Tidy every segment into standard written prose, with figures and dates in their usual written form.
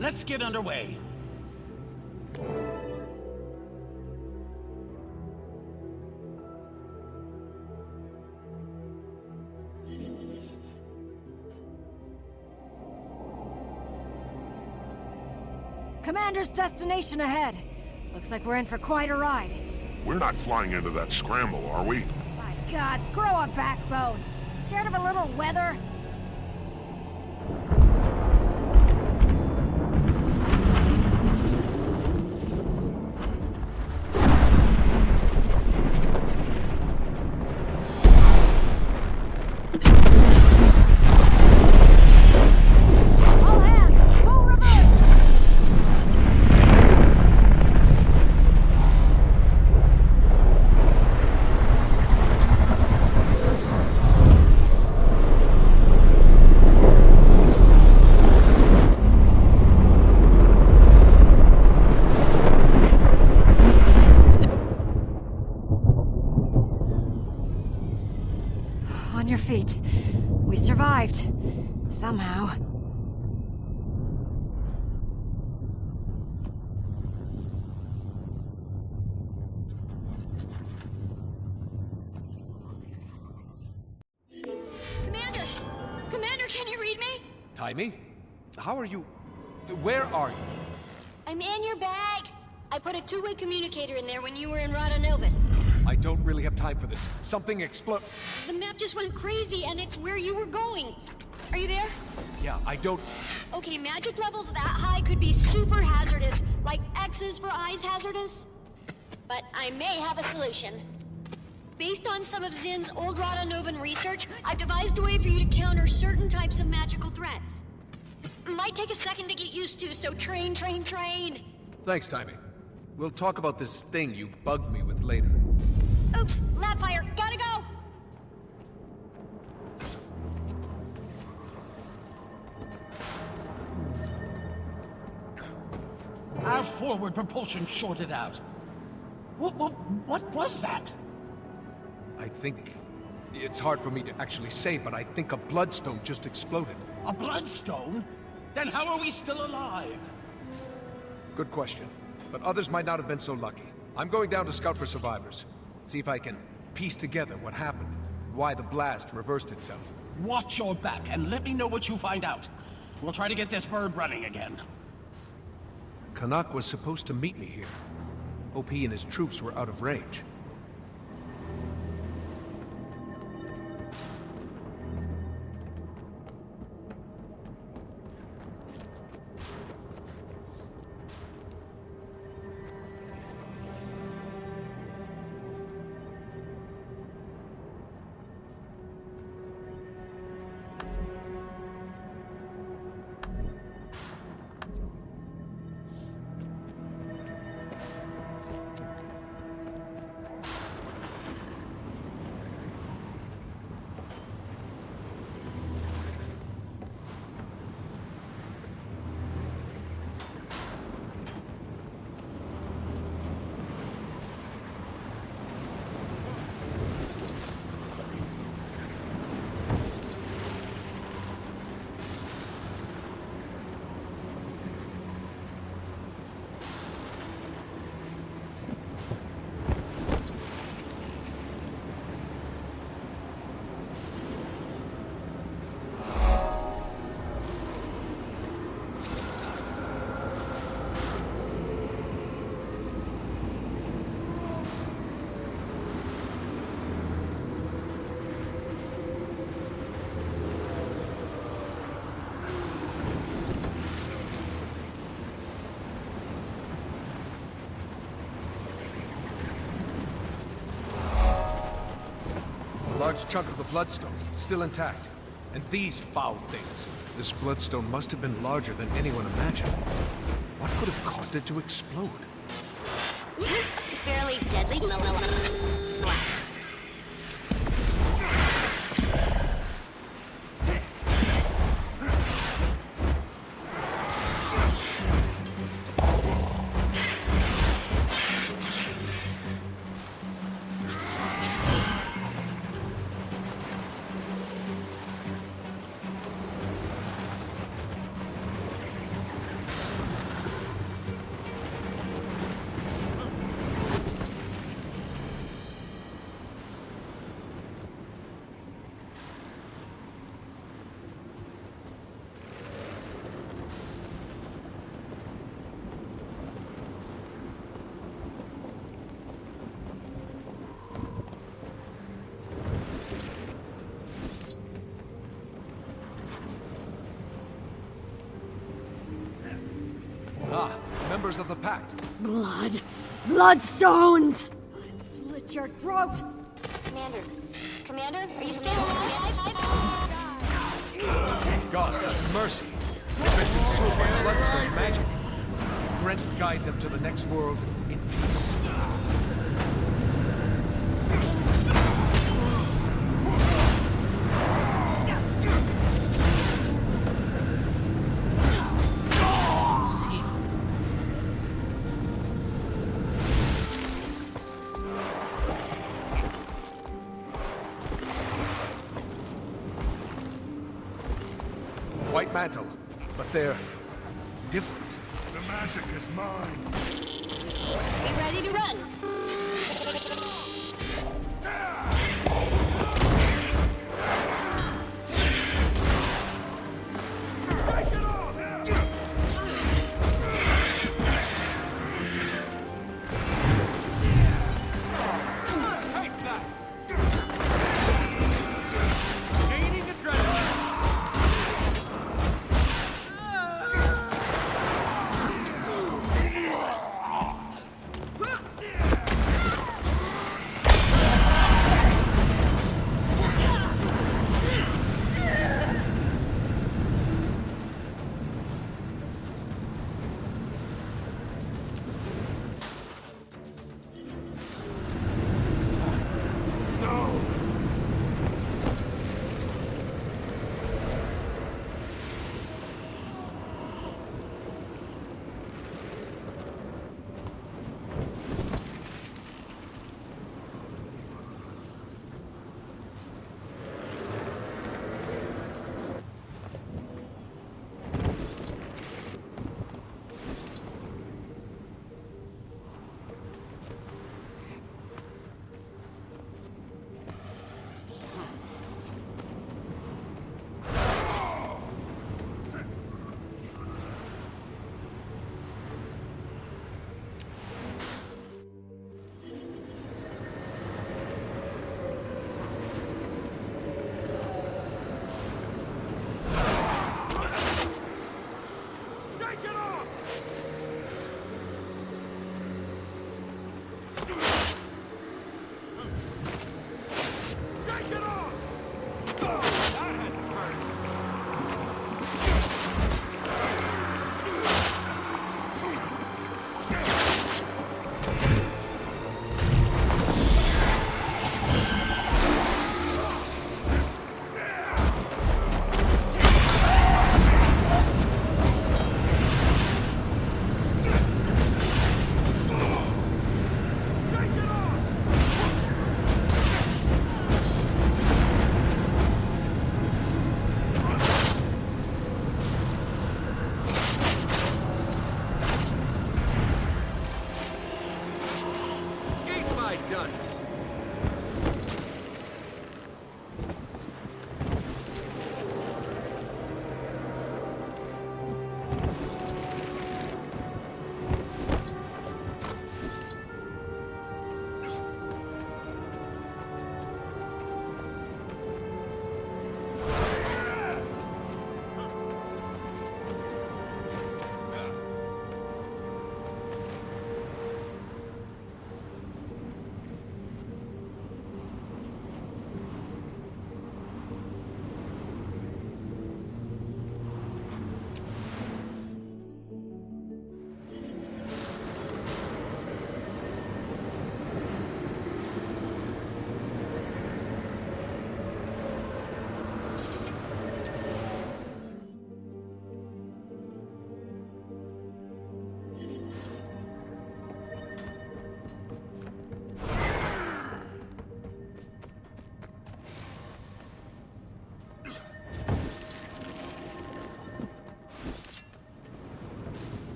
Let's get underway. Commander's destination ahead. Looks like we're in for quite a ride. We're not flying into that scramble, are we? My gods, grow a backbone. Scared of a little weather? All hands, full reverse! On your feet. We survived. Somehow. Commander! Commander, can you read me? Timmy? How are you? Where are you? I'm in your bag. I put a two-way communicator in there when you were in Rada Novus. I don't really have time for this. Something The map just went crazy, and it's where you were going. Are you there? Yeah, I don't... Okay, magic levels that high could be super hazardous, like X's for eyes hazardous. But I may have a solution. Based on some of Zin's old Rada Novan research, I've devised a way for you to counter certain types of magical threats. Might take a second to get used to, so train. Thanks, Timmy. We'll talk about this thing you bugged me with later. Oops, lab fire, gotta go! Our forward propulsion shorted out. What was that? I think... It's hard for me to actually say, but I think a bloodstone just exploded. A bloodstone? Then how are we still alive? Good question. But others might not have been so lucky. I'm going down to scout for survivors. See if I can piece together what happened. Why the blast reversed itself. Watch your back and let me know what you find out. We'll try to get this bird running again. Kanak was supposed to meet me here. OP and his troops were out of range. A large chunk of the bloodstone, still intact. And these foul things. This bloodstone must have been larger than anyone imagined. What could have caused it to explode? Fairly deadly blast. members of the Pact. Blood. Bloodstones! Slit your throat! Commander. Commander, are you still alive? Gods have mercy. They've been consumed by bloodstone magic. Grant guide them to the next world in peace. White mantle, but they're different. The magic is mine. Get ready to run. Take that! Gaining adrenaline! Dust.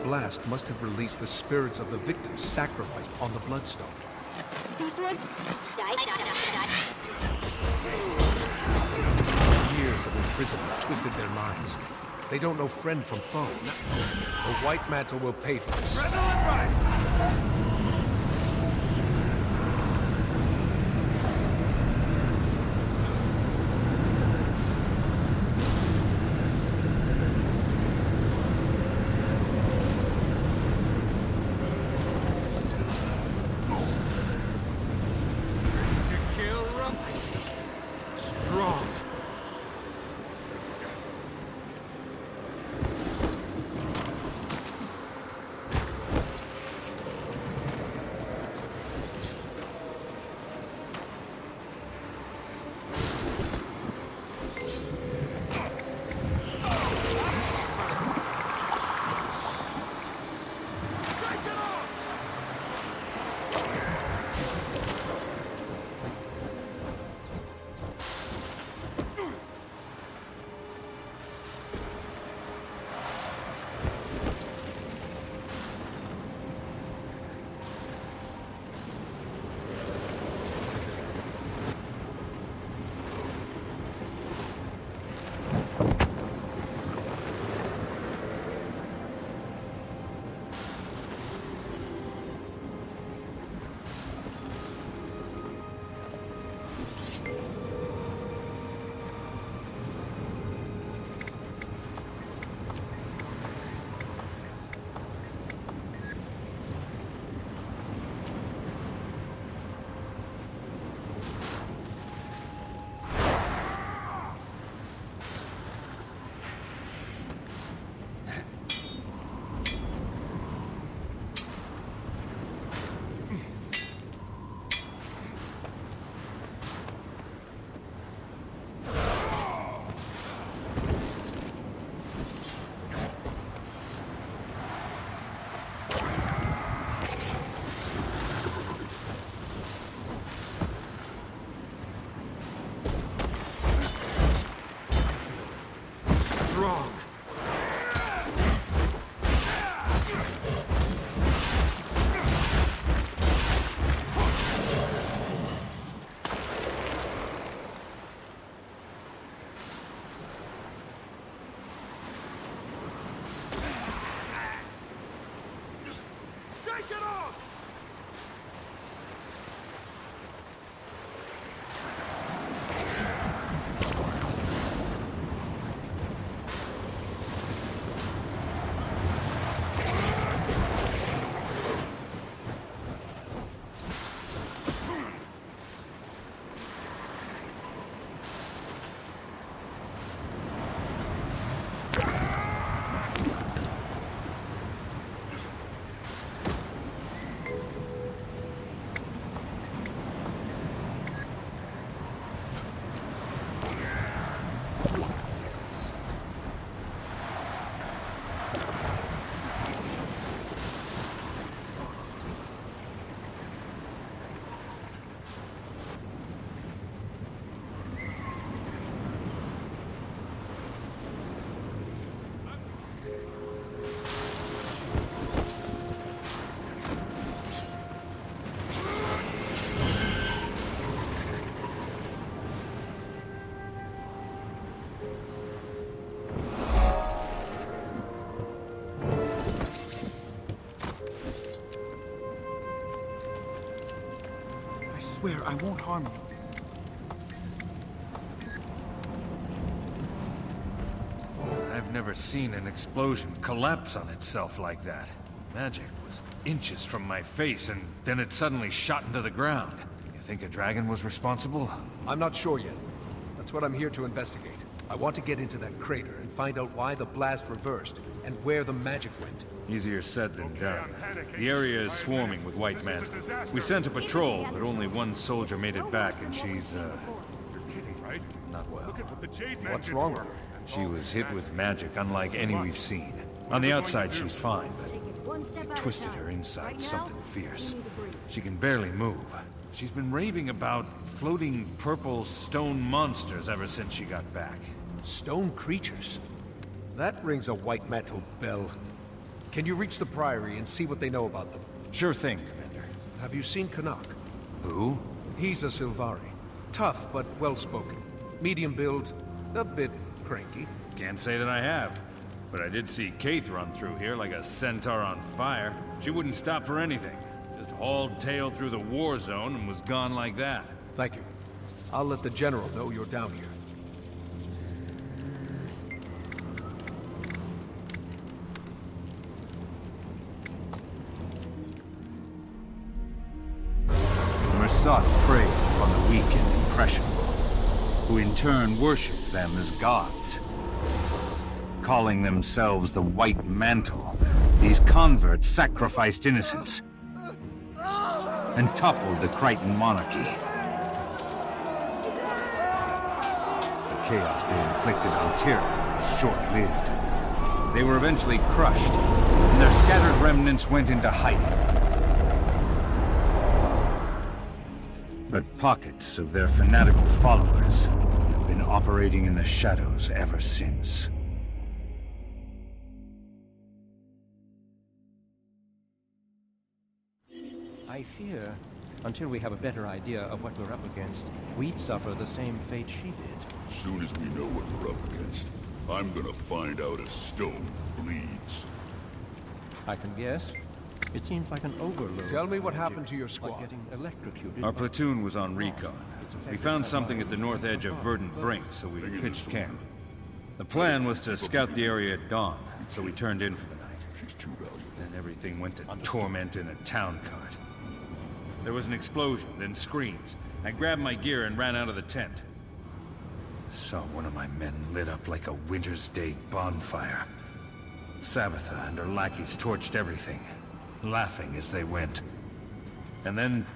blast must have released the spirits of the victims sacrificed on the bloodstone. Years of imprisonment twisted their minds. They don't know friend from foe. The White Mantle will pay for this. Strong. Strong. Shake it off! I swear I won't harm you. I've never seen an explosion collapse on itself like that. Magic was inches from my face, and then it suddenly shot into the ground. You think a dragon was responsible? I'm not sure yet. That's what I'm here to investigate. I want to get into that crater and find out why the blast reversed and where the magic went. Easier said than done. I'm panicking. The area is swarming with White This is a Mantle. disaster. We sent a patrol, but only one soldier made it back, and she's, You're kidding, right? not well. Look at what the Jade Man What's did wrong to with her. her? She was hit with magic unlike any we've seen. On the outside, she's fine, but twisted her inside something fierce. She can barely move. She's been raving about floating purple stone monsters ever since she got back. Stone creatures? That rings a White Mantle bell. Can you reach the Priory and see what they know about them? Sure thing, Commander. Have you seen Canuck? Who? He's a Sylvari. Tough, but well-spoken. Medium build, a bit cranky. Can't say that I have. But I did see Kaith run through here like a centaur on fire. She wouldn't stop for anything. Just hauled tail through the war zone and was gone like that. Thank you. I'll let the General know you're down here. Marsat preyed upon the weak and impressionable, who in turn worshipped them as gods. Calling themselves the White Mantle, these converts sacrificed innocents and toppled the Crichton monarchy. The chaos they inflicted on Tyrion was short-lived. They were eventually crushed, and their scattered remnants went into hiding. But pockets of their fanatical followers have been operating in the shadows ever since. I fear, until we have a better idea of what we're up against, we'd suffer the same fate she did. Soon as we know what we're up against, I'm gonna find out if stone bleeds. I can guess. It seems like an overload. Tell me what happened to your Like squad. getting electrocuted. Our platoon was on recon. We found something at the north edge of Verdant Brink, so we pitched camp. The plan was to scout the area at dawn, so we turned in for the night. She's too valuable. Then everything went to torment in a town cart. There was an explosion, then screams. I grabbed my gear and ran out of the tent. Saw one of my men lit up like a winter's day bonfire. Sabbatha and her lackeys torched everything, laughing as they went. And then,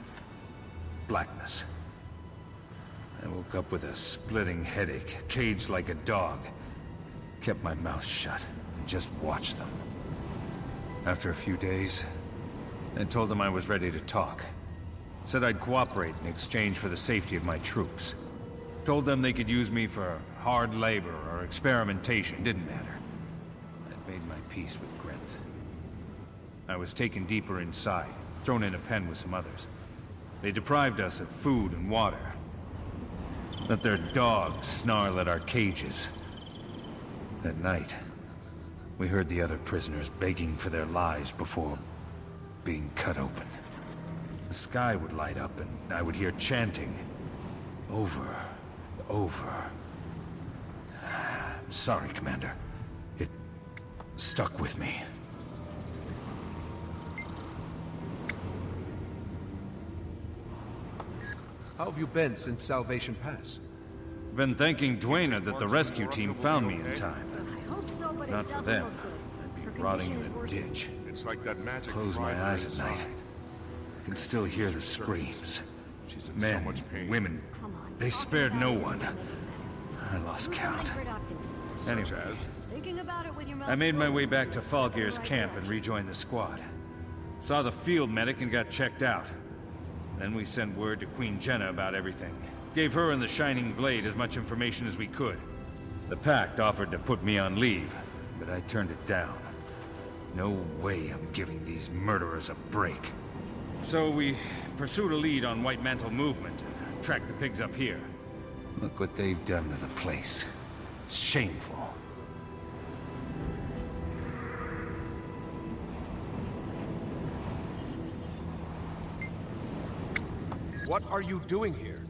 blackness. I woke up with a splitting headache, caged like a dog. Kept my mouth shut and just watched them. After a few days, I told them I was ready to talk. Said I'd cooperate in exchange for the safety of my troops. Told them they could use me for hard labor or experimentation, didn't matter. I'd made my peace with Grenth. I was taken deeper inside, thrown in a pen with some others. They deprived us of food and water. Let their dogs snarl at our cages. At night, we heard the other prisoners begging for their lives before being cut open. The sky would light up and I would hear chanting. Over and over. I'm sorry, Commander. It stuck with me. How have you been since Salvation Pass? Been thanking Dwayne that the rescue team found me in time. I hope so, but Not for them. I'd be rotting in a ditch. It's like that magic. Close my eyes at night. I can still hear the screams. She's in so Men, much pain. women, they spared no one. I lost count. Anyway, Such as? Thinking about it with your mouth I made my full, way back to it's Falgear's the right camp and direction. rejoined the squad. Saw the field medic and got checked out. Then we sent word to Queen Jenna about everything. Gave her and the Shining Blade as much information as we could. The Pact offered to put me on leave, but I turned it down. No way I'm giving these murderers a break. So we pursued a lead on White Mantle movement and tracked the pigs up here. Look what they've done to the place. It's shameful. What are you doing here?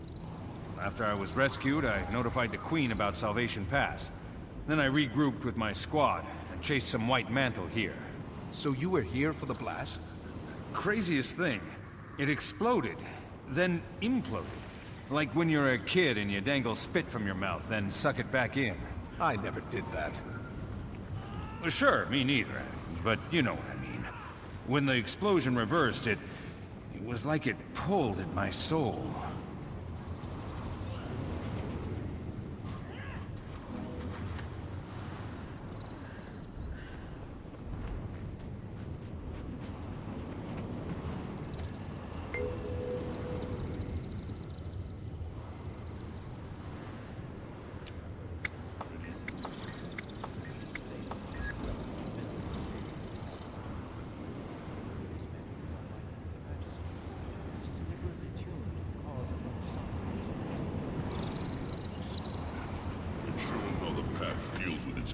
After I was rescued, I notified the Queen about Salvation Pass. Then I regrouped with my squad and chased some White Mantle here. So you were here for the blast? Craziest thing. It exploded, then imploded. Like when you're a kid and you dangle spit from your mouth, then suck it back in. I never did that. Well, sure, me neither. But you know what I mean. When the explosion reversed, it was like it pulled at my soul.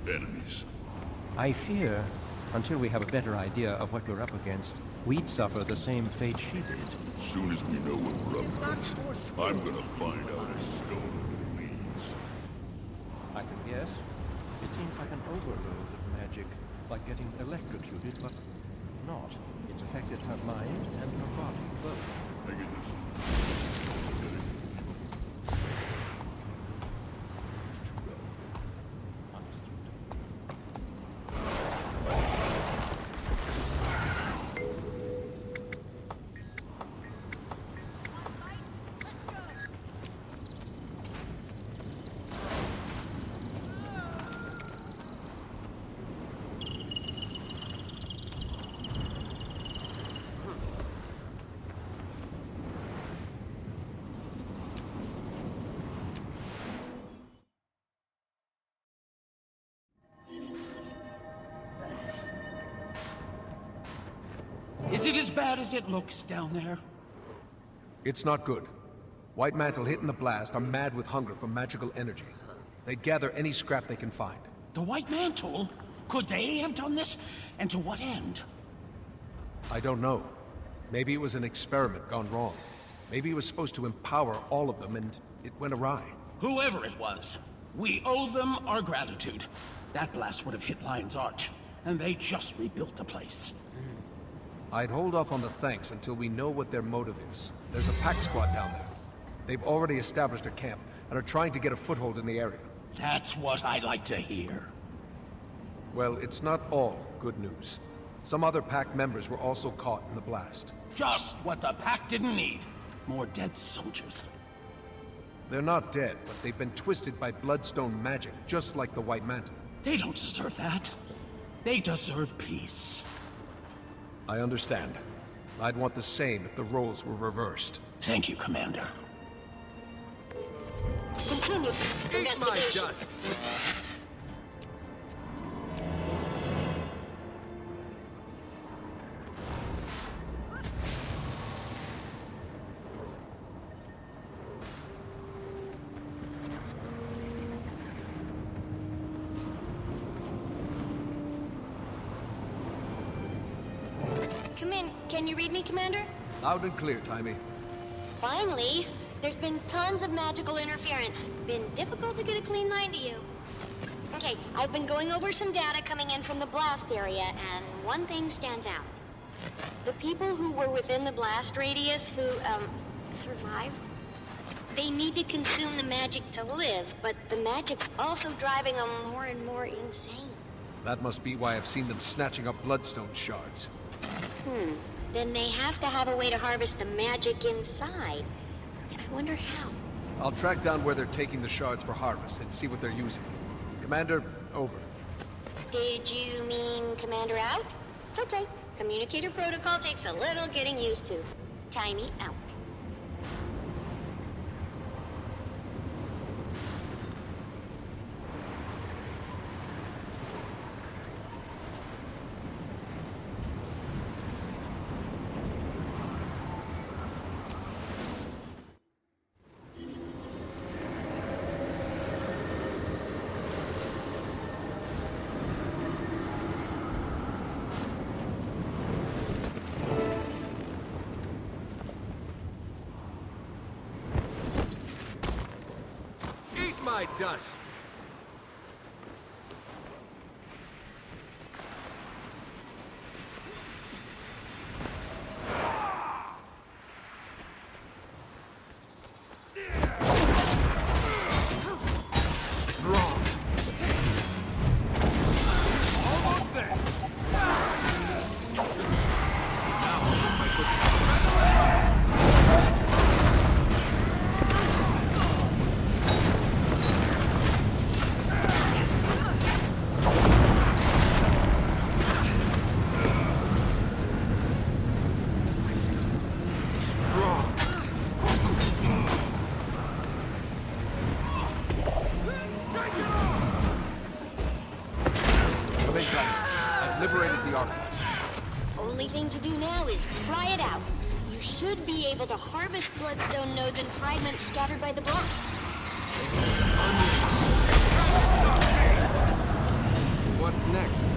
enemies. I fear, until we have a better idea of what we're up against, we'd suffer the same fate she did. Soon as we know what we're up against, I'm gonna find out if stone bleeds. I can guess. It seems like an overload of magic, like getting electrocuted, but not. It's affected her mind and her body both. Hang in there. Is it as bad as it looks down there? It's not good. White Mantle hit in the blast are mad with hunger for magical energy. They gather any scrap they can find. The White Mantle? Could they have done this? And to what end? I don't know. Maybe it was an experiment gone wrong. Maybe it was supposed to empower all of them and it went awry. Whoever it was, we owe them our gratitude. That blast would have hit Lion's Arch, and they just rebuilt the place. I'd hold off on the thanks until we know what their motive is. There's a pack squad down there. They've already established a camp and are trying to get a foothold in the area. That's what I like to hear. Well, it's not all good news. Some other pack members were also caught in the blast. Just what the pack didn't need. More dead soldiers. They're not dead, but they've been twisted by bloodstone magic, just like the White Mantle. They don't deserve that. They deserve peace. I understand. I'd want the same if the roles were reversed. Thank you, Commander. Continue investigation. dust! Come in. Can you read me, Commander? Loud and clear, Timey. Finally. There's been tons of magical interference. Been difficult to get a clean line to you. Okay, I've been going over some data coming in from the blast area, and one thing stands out. The people who were within the blast radius who, survived, they need to consume the magic to live, but the magic's also driving them more and more insane. That must be why I've seen them snatching up bloodstone shards. Then they have to have a way to harvest the magic inside. I wonder how. I'll track down where they're taking the shards for harvest and see what they're using. Commander, over. Did you mean Commander out? It's okay. Communicator protocol takes a little getting used to. Timey out. My dust! Strong! Almost there! I've liberated the artifact. Only thing to do now is try it out. You should be able to harvest bloodstone nodes and fragments scattered by the blast. What's next?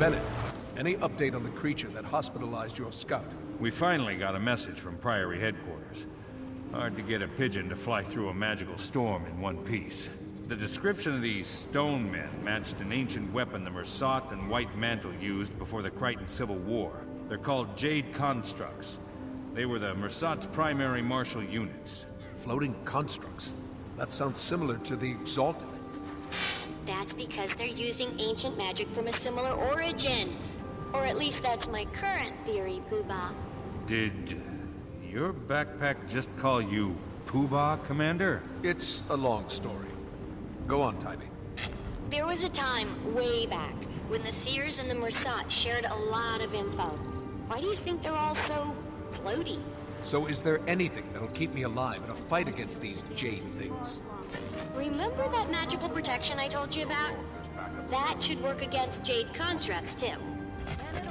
Bennett, any update on the creature that hospitalized your scout? We finally got a message from Priory headquarters. Hard to get a pigeon to fly through a magical storm in one piece. The description of these stone men matched an ancient weapon the Mersat and White Mantle used before the Crichton Civil War. They're called Jade Constructs. They were the Mersat's primary martial units. Floating constructs? That sounds similar to the Exalted. That's because they're using ancient magic from a similar origin. Or at least that's my current theory, Poobah. Did your backpack just call you Poobah, Commander? It's a long story. Go on, Tybee. There was a time, way back, when the Seers and the Mersat shared a lot of info. Why do you think they're all so floaty? So is there anything that'll keep me alive in a fight against these jade things? Remember that magical protection I told you about? That should work against Jade constructs, too.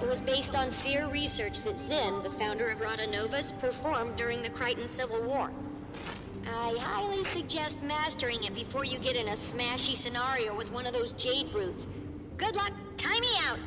It was based on Seer research that Zinn, the founder of Rada Novus, performed during the Crichton Civil War. I highly suggest mastering it before you get in a smashy scenario with one of those Jade brutes. Good luck, time me out!